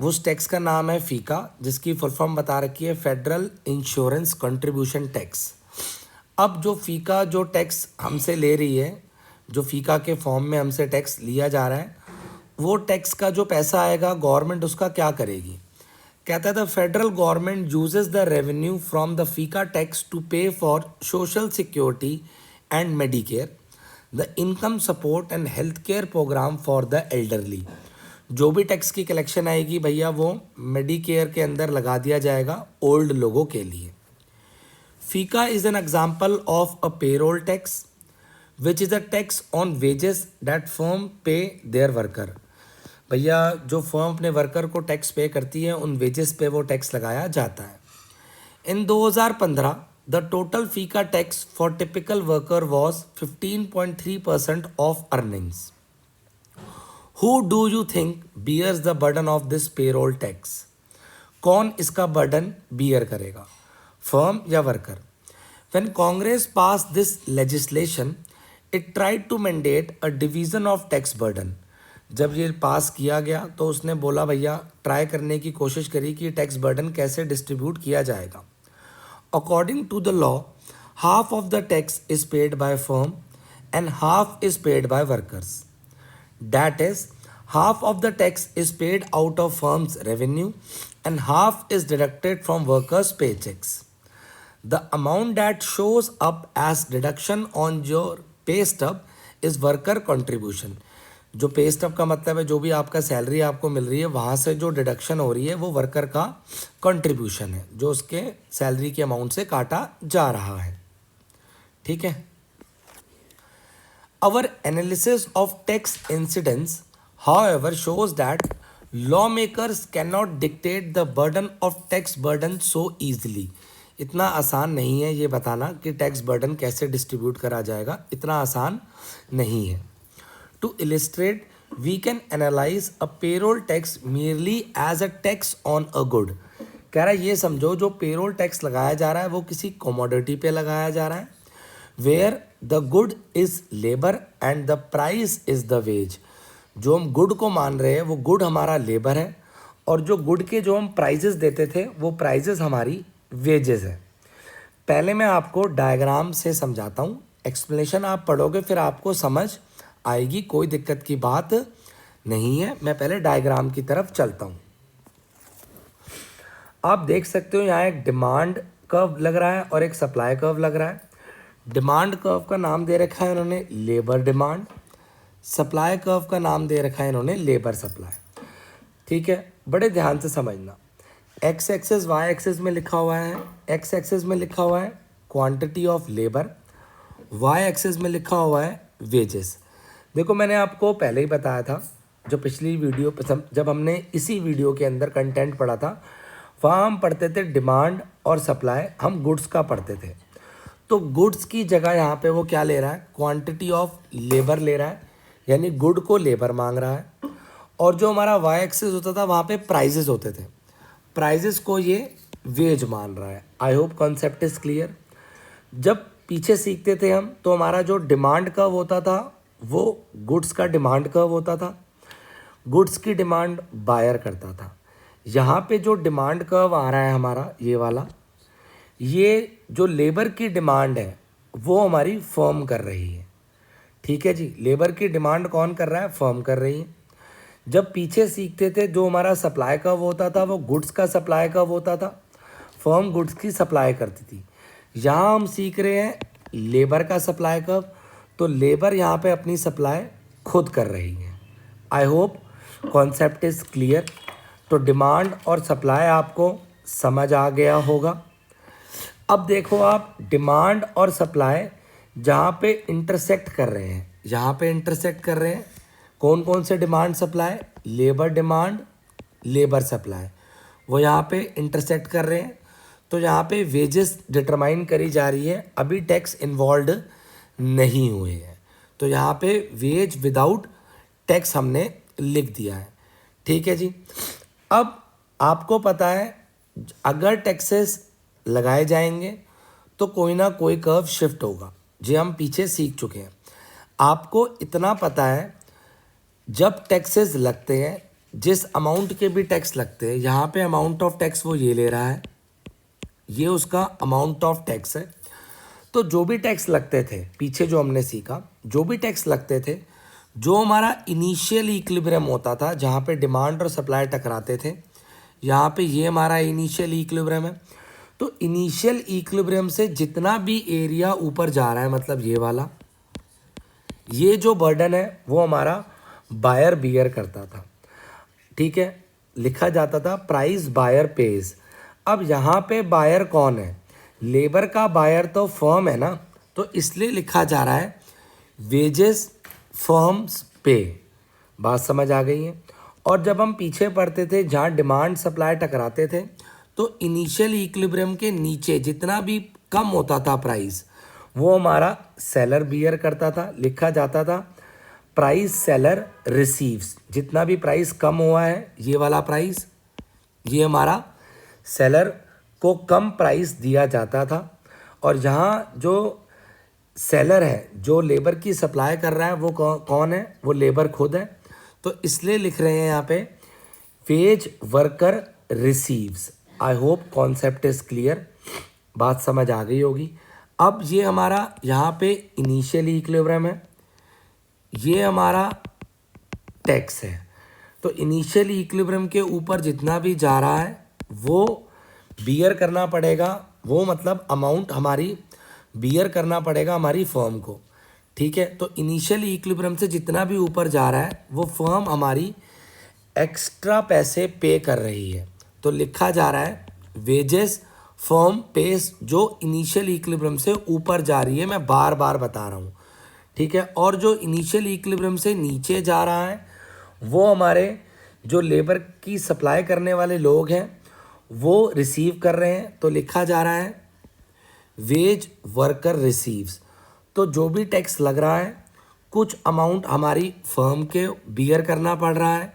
Speaker 1: उस टैक्स का नाम है फीका, जिसकी फुल फॉर्म बता रखी है फेडरल इंश्योरेंस कंट्रीब्यूशन टैक्स। अब जो फीका जो टैक्स हमसे ले रही है, जो फीका के फॉर्म में हमसे टैक्स लिया जा रहा है, वो टैक्स का जो पैसा आएगा गवर्नमेंट उसका क्या करेगी। कहता है the federal government uses the revenue from the FICA tax to pay for social security and Medicare, the income support and health care program for the elderly. जो भी टैक्स की कलेक्शन आएगी भैया वो मेडिकेयर के अंदर लगा दिया जाएगा ओल्ड लोगों के लिए। फीका is an example of a payroll tax which is a tax on wages that firm पे देयर वर्कर। भैया जो फर्म अपने वर्कर को टैक्स पे करती है, उन वेजेस पे वो टैक्स लगाया जाता है। In 2015 the total FICA tax for typical worker was 15.3% of earnings. Who do you think bears the burden of this payroll tax. कौन इसका बर्डन बियर करेगा, फर्म या worker. When Congress pass this legislation it tried to mandate a division of tax burden. जब ये पास किया गया तो उसने बोला भैया ट्राई करने की कोशिश करी कि टैक्स बर्डन कैसे डिस्ट्रीब्यूट किया जाएगा। According to the law half of the tax is paid by firm and half is paid by workers. That is half of the tax is paid out of firm's revenue and half is deducted from workers' paychecks. The amount that shows up as deduction on your pay stub is worker contribution. जो pay stub का मतलब है जो भी आपका salary आपको मिल रही है वहाँ से जो डिडक्शन हो रही है वो वर्कर का कंट्रीब्यूशन है, जो उसके सैलरी के अमाउंट से काटा जा रहा है, ठीक है। Our analysis of tax incidence however shows that lawmakers cannot dictate the burden of tax burden so easily. इतना आसान नहीं है ये बताना कि टैक्स बर्डन कैसे डिस्ट्रीब्यूट करा जाएगा, इतना आसान नहीं है। To illustrate we can analyze a payroll tax merely as a tax on a good. कह रहा है ये समझो जो पेरोल टैक्स लगाया जा रहा है वो किसी कमोडिटी पे लगाया जा रहा है, where the good is labour and the price is the wage. जो हम गुड को मान रहे हैं वो गुड हमारा लेबर है, और जो गुड के जो हम प्राइजेस देते थे वो प्राइजेस हमारी वेजेस है। पहले मैं आपको डायग्राम से समझाता हूँ, एक्सप्लेनेशन आप पढ़ोगे फिर आपको समझ आएगी, कोई दिक्कत की बात नहीं है। मैं पहले डायग्राम की तरफ चलता हूँ। आप देख सकते हो यहाँ एक डिमांड कर्व लग रहा है और एक सप्लाई कर्व लग रहा है। डिमांड कर्व का नाम दे रखा है इन्होंने लेबर डिमांड, सप्लाई कर्व का नाम दे रखा है इन्होंने लेबर सप्लाई, ठीक है। बड़े ध्यान से समझना, एक्स एक्सेस वाई एक्सेस में लिखा हुआ है, एक्स एक्सेस में लिखा हुआ है quantity of labour, Y axis में लिखा हुआ है वेजेस। देखो मैंने आपको पहले ही बताया था, जो पिछली वीडियो जब हमने इसी वीडियो के अंदर कंटेंट पढ़ा था वहाँ हम पढ़ते थे डिमांड और सप्लाई, हम गुड्स का पढ़ते थे। तो गुड्स की जगह यहाँ पे वो क्या ले रहा है, क्वांटिटी ऑफ लेबर ले रहा है, यानी गुड को लेबर मांग रहा है। और जो हमारा वाई एक्सेस होता था वहाँ पे प्राइजेस होते थे, प्राइजेस को ये वेज मान रहा है। आई होप कॉन्सेप्ट इज क्लियर। जब पीछे सीखते थे हम तो हमारा जो डिमांड कर्व होता था वो गुड्स का डिमांड कर्व होता था, गुड्स की डिमांड बायर करता था। यहाँ पे जो डिमांड कर्व आ रहा है हमारा ये वाला, ये जो लेबर की डिमांड है वो हमारी फर्म कर रही है, ठीक है जी। लेबर की डिमांड कौन कर रहा है? फर्म कर रही है। जब पीछे सीखते थे जो हमारा सप्लाई कब होता था वो गुड्स का सप्लाई कब होता था, फर्म गुड्स की सप्लाई करती थी। यहाँ हम सीख रहे हैं लेबर का सप्लाई कब, तो लेबर यहाँ पे अपनी सप्लाई खुद कर रही है। आई होप कॉन्सेप्ट इज़ क्लियर। तो डिमांड और सप्लाई आपको समझ आ गया होगा। अब देखो आप, डिमांड और सप्लाई जहाँ पे इंटरसेक्ट कर रहे हैं, यहाँ पे इंटरसेक्ट कर रहे हैं कौन कौन से demand supply? Labour demand, labour supply, वो यहाँ पे इंटरसेक्ट कर रहे हैं। तो यहाँ पे वेजेस डिटरमाइन करी जा रही है, अभी टैक्स इन्वॉल्व नहीं हुए हैं। तो यहाँ पे वेज विदाउट टैक्स हमने लिख दिया है। ठीक है जी। अब आपको पता है अगर टैक्सेस लगाए जाएंगे तो कोई ना कोई कर्व शिफ्ट होगा, जो हम पीछे सीख चुके हैं। आपको इतना पता है जब टैक्सेस लगते हैं, जिस अमाउंट के भी टैक्स लगते हैं, यहाँ पे अमाउंट ऑफ टैक्स वो ये ले रहा है, ये उसका अमाउंट ऑफ टैक्स है। तो जो भी टैक्स लगते थे पीछे, जो हमने सीखा, जो भी टैक्स लगते थे, जो हमारा इनिशियल इक्विलिब्रियम होता था जहाँ पे डिमांड और सप्लाई टकराते थे, यहाँ पे ये हमारा इनिशियल इक्विलिब्रियम है। तो इनिशियल इक्विलिब्रियम से जितना भी एरिया ऊपर जा रहा है, मतलब ये वाला, ये जो बर्डन है वो हमारा बायर बियर करता था। ठीक है, लिखा जाता था प्राइस बायर पेज। अब यहाँ पे बायर कौन है? लेबर का बायर तो फर्म है ना, तो इसलिए लिखा जा रहा है वेजेस फर्म्स पे। बात समझ आ गई है। और जब हम पीछे पढ़ते थे जहाँ डिमांड सप्लाई टकराते थे, तो इनिशियल इक्विलिब्रियम के नीचे जितना भी कम होता था प्राइस, वो हमारा सेलर बियर करता था। लिखा जाता था प्राइस सेलर रिसीव्स। जितना भी प्राइस कम हुआ है, ये वाला प्राइस, ये हमारा सेलर को कम प्राइस दिया जाता था। और यहाँ जो सेलर है, जो लेबर की सप्लाई कर रहा है, वो कौन है? वो लेबर खुद है। तो इसलिए लिख रहे हैं यहाँ पे wage worker receives. I hope concept is clear, बात समझ आ गई होगी। अब ये हमारा यहाँ पे इनिशियल इक्विलिब्रियम है, ये हमारा टैक्स है। तो इनिशियल इक्विलिब्रियम के ऊपर जितना भी जा रहा है वो बियर करना पड़ेगा, वो मतलब अमाउंट हमारी बियर करना पड़ेगा हमारी फर्म को। ठीक है, तो इनिशियल इक्विलिब्रियम से जितना भी ऊपर जा रहा है वो फर्म हमारी एक्स्ट्रा पैसे पे कर रही है। तो लिखा जा रहा है वेजेस फर्म पेस, जो इनिशियल इक्विलिब्रियम से ऊपर जा रही है, मैं बार बार बता रहा हूँ। ठीक है, और जो इनिशियल इक्विलिब्रियम से नीचे जा रहा है वो हमारे जो लेबर की सप्लाई करने वाले लोग हैं वो रिसीव कर रहे हैं। तो लिखा जा रहा है वेज वर्कर रिसीव्स। तो जो भी टैक्स लग रहा है, कुछ अमाउंट हमारी फर्म के बियर करना पड़ रहा है।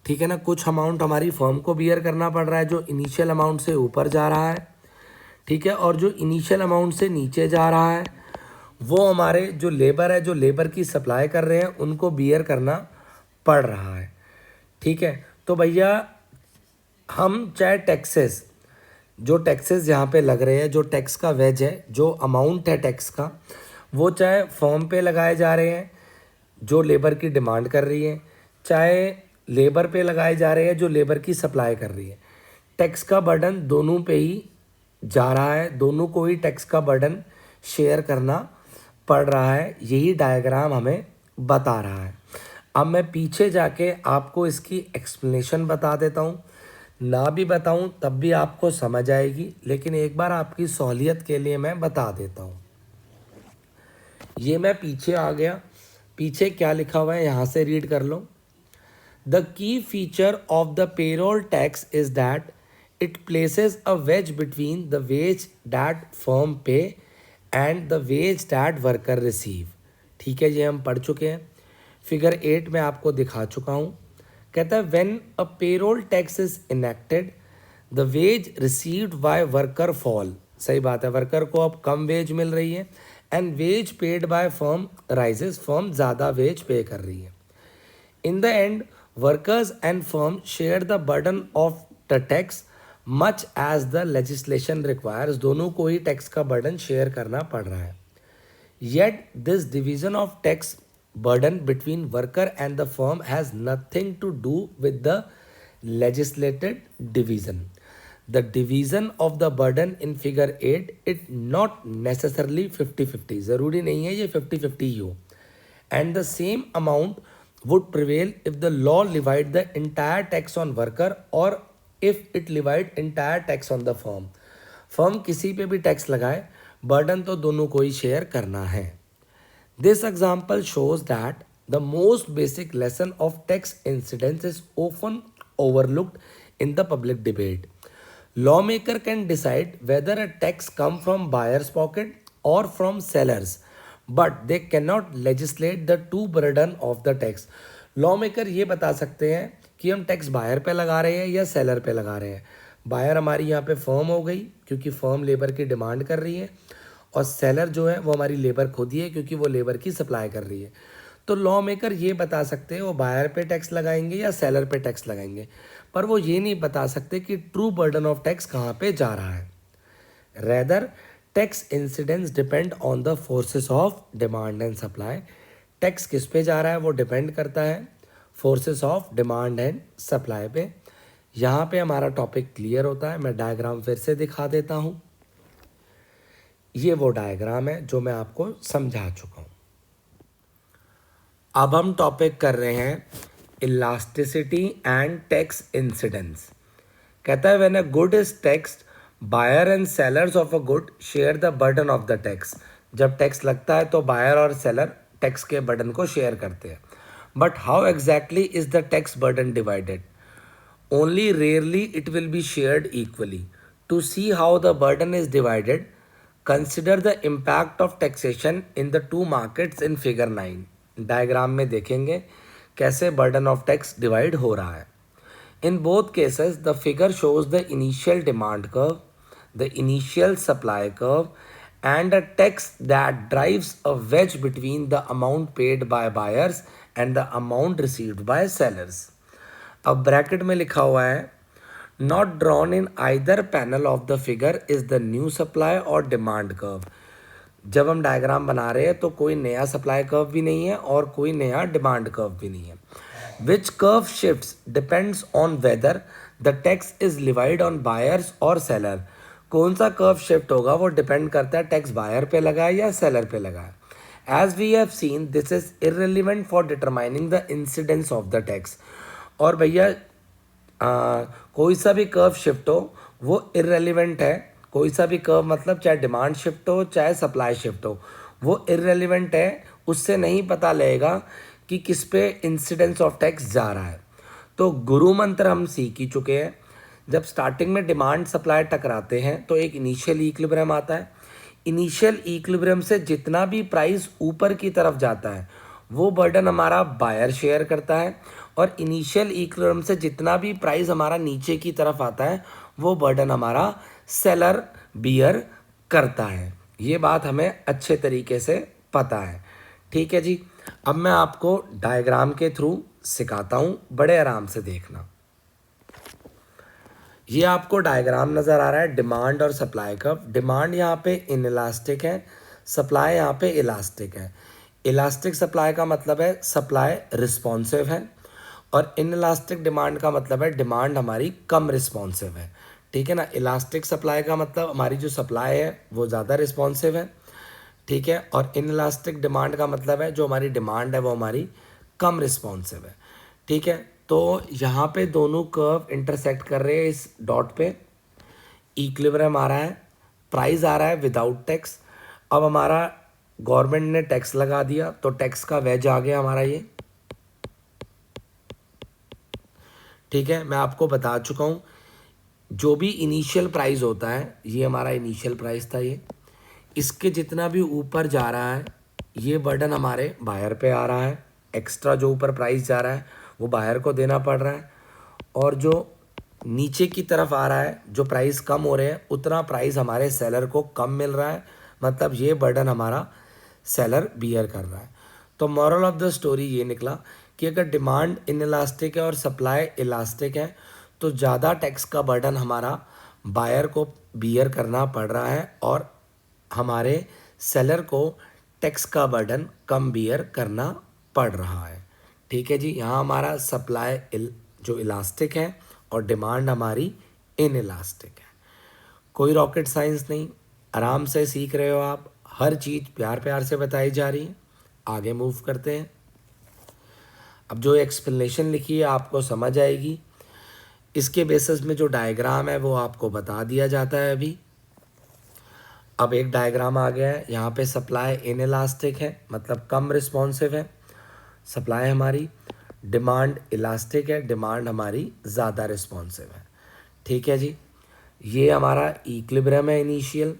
Speaker 1: ठीक है ना, कुछ अमाउंट हमारी फर्म को बियर करना पड़ रहा है जो इनिशियल अमाउंट से ऊपर जा रहा है। ठीक है, और जो इनिशियल अमाउंट से नीचे जा रहा है वो हमारे जो लेबर है, जो लेबर की सप्लाई कर रहे हैं, उनको बियर करना पड़ रहा है। ठीक है, तो भैया हम चाहे टैक्सेस, जो टैक्सेस यहाँ पे लग रहे हैं, जो टैक्स का वेज है, जो अमाउंट है टैक्स का, वो चाहे फर्म पे लगाए जा रहे हैं जो लेबर की डिमांड कर रही है, चाहे लेबर पे लगाए जा रहे हैं जो लेबर की सप्लाई कर रही है, टैक्स का बर्डन दोनों पे ही जा रहा है, दोनों को ही टैक्स का बर्डन शेयर करना पड़ रहा है। यही डायग्राम हमें बता रहा है। अब मैं पीछे जाके आपको इसकी एक्सप्लेनेशन बता देता हूँ, ना भी बताऊँ तब भी आपको समझ आएगी, लेकिन एक बार आपकी सहूलियत के लिए मैं बता देता हूँ। ये मैं पीछे आ गया, पीछे क्या लिखा हुआ है यहाँ से रीड कर लो। The key feature of the payroll tax is that it places a wedge between the wage that firm pay and the wage that worker receive. ठीक है, ये हम पढ़ चुके हैं, फिगर 8 में आपको दिखा चुका हूँ। कहता है when a payroll tax is enacted the ways received by worker fall. सही बात है, वर्कर को अब कम वेज मिल रही है, and wage paid by firm rises, firm ज़्यादा वेज पे कर रही है। In the end workers and firm share the burden of the tax much as the legislation requires. दोनों को ही टैक्स का बर्डन शेयर करना पड़ रहा है। Yet this division of tax burden between worker and the firm has nothing to do with the legislated division. The division of the burden in figure 8 it not necessarily 50-50, ज़रूरी नहीं है ये 50-50 ही हो. And the same amount would prevail if the law levy the entire tax on worker or if it levied entire tax on the firm. Firm किसी पे भी tax लगाए, burden तो दोनों को ही शेयर करना है. This example shows that the most basic lesson of tax incidence is often overlooked in the public debate. Lawmaker can decide whether a tax come from buyer's pocket or from sellers, but they cannot legislate the two burden of the tax. Lawmaker ये बता सकते हैं कि हम tax buyer पे लगा रहे हैं या सेलर पे लगा रहे हैं. बायर हमारी यहाँ पे फर्म हो गई क्योंकि फर्म लेबर की डिमांड कर रही है, और सेलर जो है वो हमारी लेबर खुद ही है क्योंकि वो लेबर की सप्लाई कर रही है. तो लॉ मेकर ये बता सकते हैं वो बायर पे टैक्स लगाएंगे या सेलर पे टैक्स लगाएंगे, पर वो ये नहीं बता सकते कि ट्रू बर्डन ऑफ टैक्स कहाँ पे जा रहा है. Rather tax incidence depend on the forces of demand and supply. Tax किस पे जा रहा है वो डिपेंड करता है forces of demand and supply पे. यहाँ पे हमारा टॉपिक क्लियर होता है. मैं डायग्राम फिर से दिखा देता हूँ. ये वो डायग्राम है जो मैं आपको समझा चुका हूँ. अब हम टॉपिक कर रहे हैं इलास्टिसिटी एंड टैक्स इंसिडेंस. कहता है when a good is taxed buyer and sellers of a good share the burden of the tax. जब टैक्स लगता है तो बायर और सेलर टैक्स के बर्डन को शेयर करते हैं. But how exactly is the tax burden divided? Only rarely it will be shared equally. To see how the burden is divided, consider the impact of taxation in the two markets in figure 9. Diagram में देखेंगे कैसे burden of tax divide हो रहा है. In both cases, the figure shows the initial demand curve, the initial supply curve, and a tax that drives a wedge between the amount paid by buyers and the amount received by sellers. अब bracket में लिखा हुआ है not drawn in either panel of the figure is the new supply और demand curve. जब हम diagram बना रहे हैं तो कोई नया सप्लाई कर्व भी नहीं है और कोई नया डिमांड कर्व भी नहीं है. Which curve shifts depends on whether the tax is levied on buyers or seller. कौन सा कर्व शिफ्ट होगा वो डिपेंड करता है टैक्स बायर पे लगा है या सेलर पे लगा है. As we have seen this is irrelevant for determining the incidence of the tax. और भैया कोई सा भी कर्व शिफ्ट हो वो इररेलेवेंट है. कोई सा भी कर्व मतलब चाहे डिमांड शिफ्ट हो चाहे सप्लाई शिफ्ट हो वो इररेलेवेंट है. उससे नहीं पता लगेगा कि किस पे इंसिडेंस ऑफ टैक्स जा रहा है. तो गुरु मंत्र हम सीख ही चुके हैं. जब स्टार्टिंग में डिमांड सप्लाई टकराते हैं तो एक इनिशियल इक्विलिब्रियम आता है. इनिशियल इक्विलिब्रियम से जितना भी प्राइस ऊपर की तरफ जाता है वो बर्डन हमारा बायर शेयर करता है, और इनिशियल इक्विलिब्रियम से जितना भी प्राइस हमारा नीचे की तरफ आता है वो बर्डन हमारा सेलर बियर करता है. ये बात हमें अच्छे तरीके से पता है. ठीक है जी. अब मैं आपको डायग्राम के थ्रू सिखाता हूँ, बड़े आराम से देखना. ये आपको डायग्राम नज़र आ रहा है डिमांड और सप्लाई का. डिमांड यहाँ पे इनइलास्टिक है, सप्लाई यहाँ पे इलास्टिक है. इलास्टिक सप्लाई का मतलब है सप्लाई रिस्पॉन्सिव है, और इनइलास्टिक डिमांड का मतलब है डिमांड हमारी कम रिस्पॉन्सिव है. ठीक है ना. इलास्टिक सप्लाई का मतलब हमारी जो सप्लाई है वो ज़्यादा रिस्पॉन्सिव है. ठीक है. और इनइलास्टिक डिमांड का मतलब है जो हमारी डिमांड है वो हमारी कम रिस्पॉन्सिव है. ठीक है. तो यहाँ पे दोनों कर्व इंटरसेक्ट कर रहे हैं इस डॉट पे. इक्विलिब्रियम आ रहा है, प्राइस आ रहा है विदाउट टैक्स. अब हमारा गवर्नमेंट ने टैक्स लगा दिया तो टैक्स का वेज आ गया हमारा ये. ठीक है. मैं आपको बता चुका हूँ जो भी इनिशियल प्राइस होता है, ये हमारा इनिशियल प्राइस था, ये इसके जितना भी ऊपर जा रहा है ये बर्डन हमारे बायर पे आ रहा है. एक्स्ट्रा जो ऊपर प्राइस जा रहा है वो बायर को देना पड़ रहा है, और जो नीचे की तरफ आ रहा है जो प्राइस कम हो रहे हैं उतना प्राइस हमारे सेलर को कम मिल रहा है. मतलब ये बर्डन हमारा सेलर बियर कर रहा है. तो मॉरल ऑफ द स्टोरी ये निकला कि अगर डिमांड इनइलास्टिक है और सप्लाई इलास्टिक है तो ज़्यादा टैक्स का बर्डन हमारा बायर को बियर करना पड़ रहा है, और हमारे सेलर को टैक्स का बर्डन कम बियर करना पड़ रहा है। ठीक है जी, यहाँ हमारा सप्लाई जो इलास्टिक है और डिमांड हमारी इन इलास्टिक है। कोई रॉकेट साइंस नहीं, आराम से सीख रहे हो आप, हर चीज़ प्यार प्यार से बताई जा रही है। आगे मूव करते हैं। अब जो एक्सप्लेनेशन लिखी है आपको समझ आएगी, इसके बेसिस में जो डायग्राम है वो आपको बता दिया जाता है अभी। अब एक डायग्राम आ गया है, यहाँ पे सप्लाई इन इलास्टिक है, मतलब कम रिस्पॉन्सिव है सप्लाई हमारी, डिमांड इलास्टिक है, डिमांड हमारी ज़्यादा रिस्पॉन्सिव है। ठीक है जी, ये हमारा इक्विलिब्रियम है इनिशियल,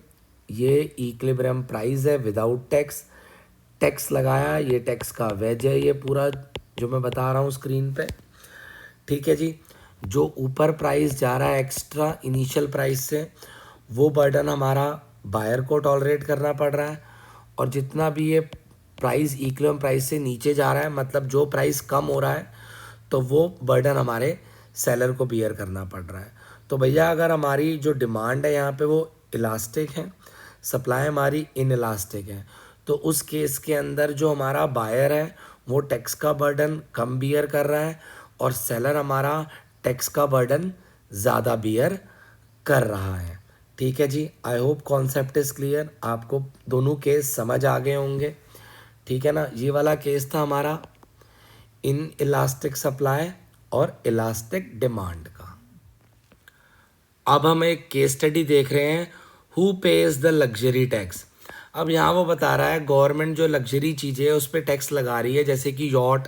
Speaker 1: ये इक्विलिब्रियम प्राइस है विदाउट टैक्स। टैक्स लगाया, ये टैक्स का वेज है, ये पूरा जो मैं बता रहा हूँ स्क्रीन पे। ठीक है जी, जो ऊपर प्राइस जा रहा है एक्स्ट्रा इनिशियल प्राइस से, वो बर्डन हमारा बायर को टॉलरेट करना पड़ रहा है, और जितना भी ये प्राइस इक्विलिब्रियम प्राइस से नीचे जा रहा है, मतलब जो प्राइस कम हो रहा है, तो वो बर्डन हमारे सेलर को बियर करना पड़ रहा है। तो भैया अगर हमारी जो डिमांड है यहाँ पे वो इलास्टिक है, सप्लाई हमारी इन इलास्टिक है, तो उस केस के अंदर जो हमारा बायर है वो टैक्स का बर्डन कम बियर कर रहा है, और सेलर हमारा टैक्स का बर्डन ज़्यादा बियर कर रहा है। ठीक है जी, I hope concept is clear, आपको दोनों केस समझ आ गए होंगे। ठीक है ना, ये वाला केस था हमारा इन इलास्टिक सप्लाई और इलास्टिक डिमांड का। अब हम एक केस स्टडी देख रहे हैं, who page the luxury tax. अब यहाँ वो बता रहा है गवर्नमेंट जो लग्जरी चीज़ें है उस पर टैक्स लगा रही है, जैसे कि yacht,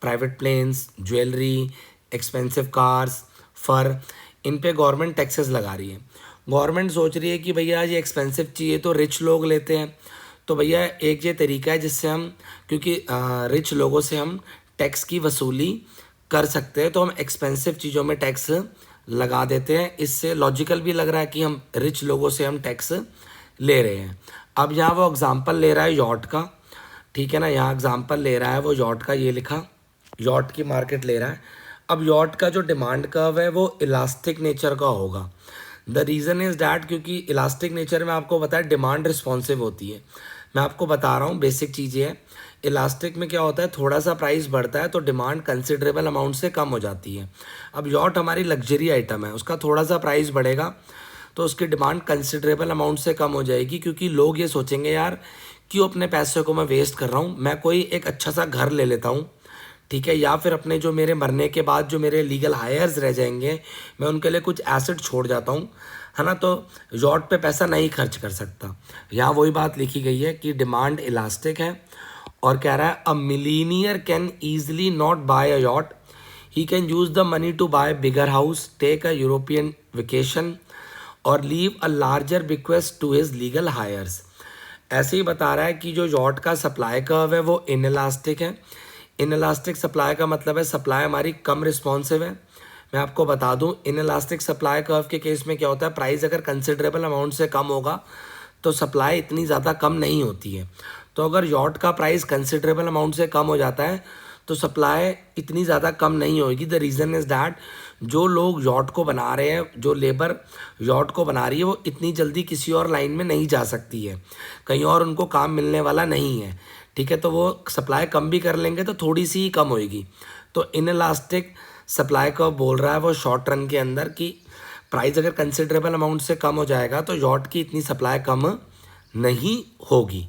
Speaker 1: private planes, jewellery, expensive cars, fur, इन पे गवर्नमेंट टैक्सेस लगा रही है। गवर्नमेंट सोच रही है कि भैया ये एक्सपेंसिव चीज़ें तो रिच लोग लेते हैं, तो भैया एक ये तरीका है जिससे हम, क्योंकि रिच लोगों से हम टैक्स की वसूली कर सकते हैं, तो हम एक्सपेंसिव चीज़ों में टैक्स लगा देते हैं। इससे लॉजिकल भी लग रहा है कि हम रिच लोगों से हम टैक्स ले रहे हैं। अब यहाँ वो एग्ज़ाम्पल ले रहा है यॉट का। ठीक है ना, यहाँ एग्ज़ाम्पल ले रहा है वो यॉट का, ये लिखा यॉट की मार्केट ले रहा है। अब यॉट का जो डिमांड कर्व है वो इलास्टिक नेचर का होगा। द रीज़न इज़ डैट, क्योंकि इलास्टिक नेचर में आपको पता है डिमांड रिस्पॉन्सिव होती है। मैं आपको बता रहा हूँ बेसिक चीज़ें हैं। इलास्टिक में क्या होता है, थोड़ा सा प्राइस बढ़ता है तो डिमांड कंसिडरेबल अमाउंट से कम हो जाती है। अब यॉट हमारी लग्जरी आइटम है, उसका थोड़ा सा प्राइस बढ़ेगा तो उसकी डिमांड कंसिडरेबल अमाउंट से कम हो जाएगी, क्योंकि लोग ये सोचेंगे यार क्यों अपने पैसे को मैं वेस्ट कर रहा हूँ, मैं कोई एक अच्छा सा घर ले लेता हूँ। ठीक है, या फिर अपने जो मेरे मरने के बाद जो मेरे लीगल हायर्स रह जाएंगे मैं उनके लिए कुछ एसेट छोड़ जाता हूँ, है ना, तो यॉट पे पैसा नहीं खर्च कर सकता। यहाँ वही बात लिखी गई है कि डिमांड इलास्टिक है, और कह रहा है a millionaire can easily not buy a yacht, he can use the money to buy bigger house, take a European vacation or leave a larger bequest to his legal heirs. ऐसे ही बता रहा है कि जो यॉट का supply curve है वो इन इलास्टिक है। इन इलास्टिक सप्लाई का मतलब है सप्लाई हमारी कम रिस्पॉन्सिव है। मैं आपको बता दूं, इन इलास्टिक सप्लाई कर्व के केस में क्या होता है, प्राइस अगर कंसिडरेबल अमाउंट से कम होगा तो सप्लाई इतनी ज़्यादा कम नहीं होती है। तो अगर यॉट का प्राइस कंसिडरेबल अमाउंट से कम हो जाता है तो सप्लाई इतनी ज़्यादा कम नहीं होगी। द रीज़न इज़ दैट, जो लोग यॉट को बना रहे हैं, जो लेबर यॉट को बना रही है, वो इतनी जल्दी किसी और लाइन में नहीं जा सकती है, कहीं और उनको काम मिलने वाला नहीं है। ठीक है, तो वो सप्लाई कम भी कर लेंगे तो थोड़ी सी ही कम होएगी। तो इन इलास्टिक सप्लाई का बोल रहा है वो शॉर्ट रन के अंदर कि प्राइस अगर कंसिडरेबल अमाउंट से कम हो जाएगा तो यॉट की इतनी सप्लाई कम नहीं होगी।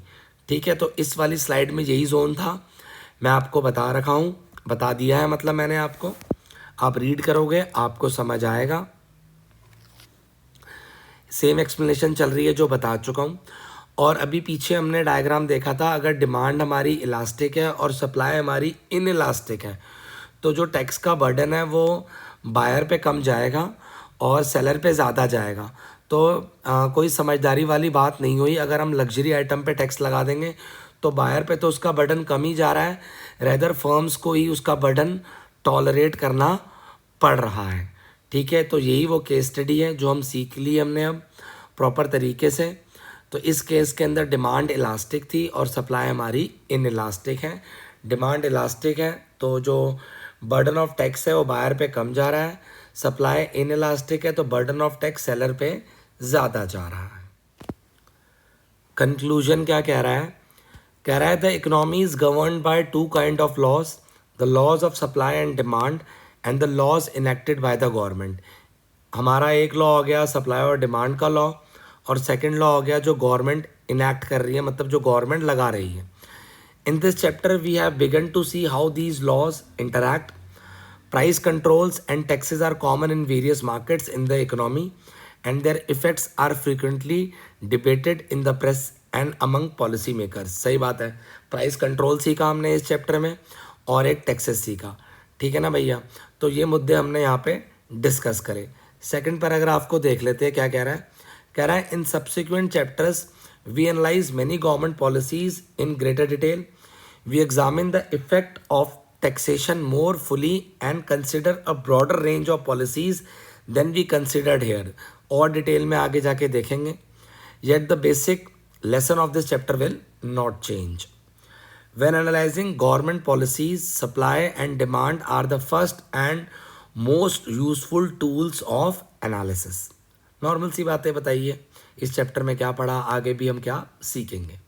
Speaker 1: ठीक है, तो इस वाली स्लाइड में यही जोन था, मैं आपको बता रखा हूँ, बता दिया है, मतलब मैंने आपको, आप रीड करोगे आपको समझ आएगा। सेम एक्सप्लेनेशन चल रही है जो बता चुका हूँ। और अभी पीछे हमने डायग्राम देखा था, अगर डिमांड हमारी इलास्टिक है और सप्लाई हमारी इन इलास्टिक है तो जो टैक्स का बर्डन है वो बायर पे कम जाएगा और सेलर पे ज़्यादा जाएगा। तो कोई समझदारी वाली बात नहीं हुई। अगर हम लग्जरी आइटम पे टैक्स लगा देंगे तो बायर पे तो उसका बर्डन कम ही जा रहा है, रेदर फर्म्स को ही उसका बर्डन टॉलरेट करना पड़ रहा है। ठीक है, तो यही वो केस स्टडी है जो हम सीख ली हमने अब प्रॉपर तरीके से। तो इस केस के अंदर डिमांड इलास्टिक थी और सप्लाई हमारी इन इलास्टिक है। डिमांड इलास्टिक है तो जो बर्डन ऑफ टैक्स है वो बायर पे कम जा रहा है, सप्लाई इन इलास्टिक है तो बर्डन ऑफ टैक्स सेलर पे ज़्यादा जा रहा है। कंक्लूजन क्या कह रहा है, कह रहा है the economy is governed by two kind of laws, the laws of supply and demand and the laws enacted by the government. हमारा एक लॉ हो गया सप्लाई और डिमांड का लॉ, और सेकंड लॉ हो गया जो गवर्नमेंट इनेक्ट कर रही है, मतलब जो गवर्नमेंट लगा रही है। In this chapter we have begun to see how these laws interact. Price controls and taxes are common in various markets in the economy, and their effects are frequently debated in the press and among policy makers. सही बात है, price control सीखा हमने इस chapter में और एक taxes सीखा, ठीक है ना भैया। तो ये मुद्दे हमने यहाँ पे डिस्कस करे। सेकंड पैराग्राफ को देख लेते हैं क्या कह रहा है। कह रहा है in subsequent chapters we analyse many government policies in greater detail, we examine the effect of taxation more fully and consider a broader range of policies than we considered here. और डिटेल में आगे जाके देखेंगे। Yet the basic lesson of this chapter will not change. When analyzing government policies, supply and demand are the first and most useful tools of analysis. Normal सी बातें बताइए, इस chapter में क्या पढ़ा, आगे भी हम क्या सीखेंगे।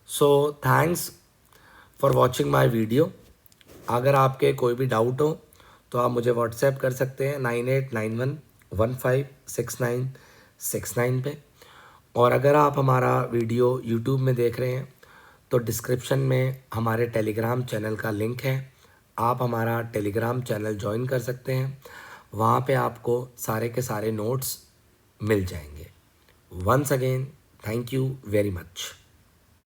Speaker 1: So thanks for watching my video. अगर आपके कोई भी डाउट हो तो आप मुझे व्हाट्सएप कर सकते हैं 9891156969 पे। और अगर आप हमारा वीडियो यूट्यूब में देख रहे हैं तो डिस्क्रिप्शन में हमारे टेलीग्राम चैनल का लिंक है, आप हमारा टेलीग्राम चैनल ज्वाइन कर सकते हैं, वहाँ पे आपको सारे के सारे नोट्स मिल जाएंगे। Once again thank you very much.